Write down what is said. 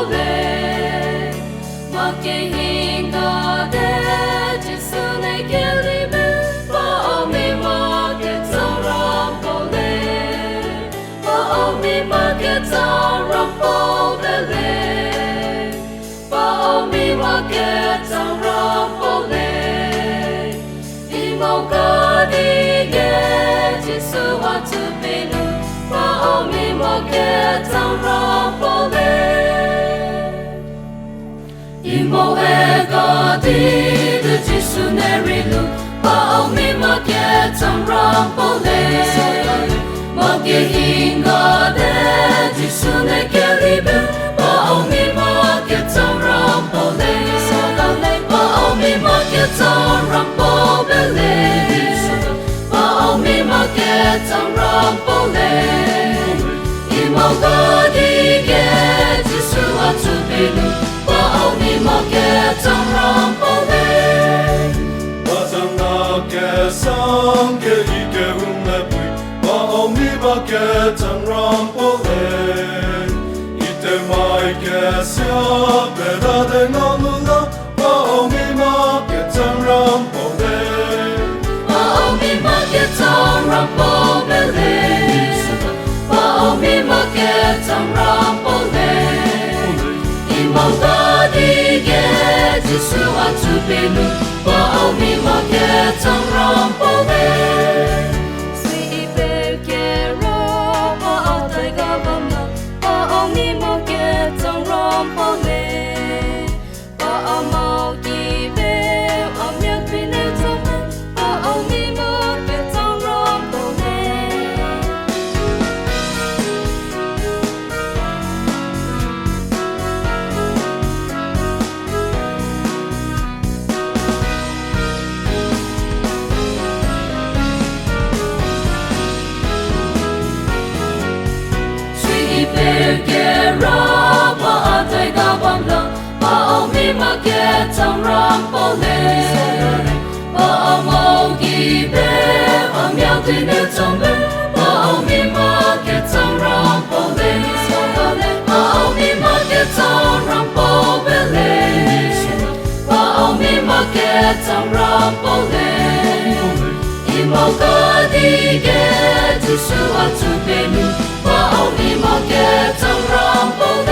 pole makihinga de jisune kelime paomi maketam pole paomi maketam pole paomi maketam pole imogadi ge jisu atubelu paomi maketam pole imo egadi de jisu nerilu paomi maketam pole magihinga de jisu nekelibe paomi maketam pole paomi maketam pole paomi maketam pole imogadi ge jisu atubelu paomi maketam pole Bazanga ke sange ike umepui paomi maketam pole ite mai ke sia beda de ngamula paomi maketam pole paomi maketam pole paomi maketam pole imogadi ge jisu atubelu paomi maketam pole sweet perkero paotaiga bamla paomi maketam pole paomogi be amyak binetam paomi maketam pole perkero paotaiga bamla paomi maketam pole paomogi be amyak binetam paomi maketam pole paomi maketam pole paomi maketam pole imogadi ge jisu atubelu paomi maketam pole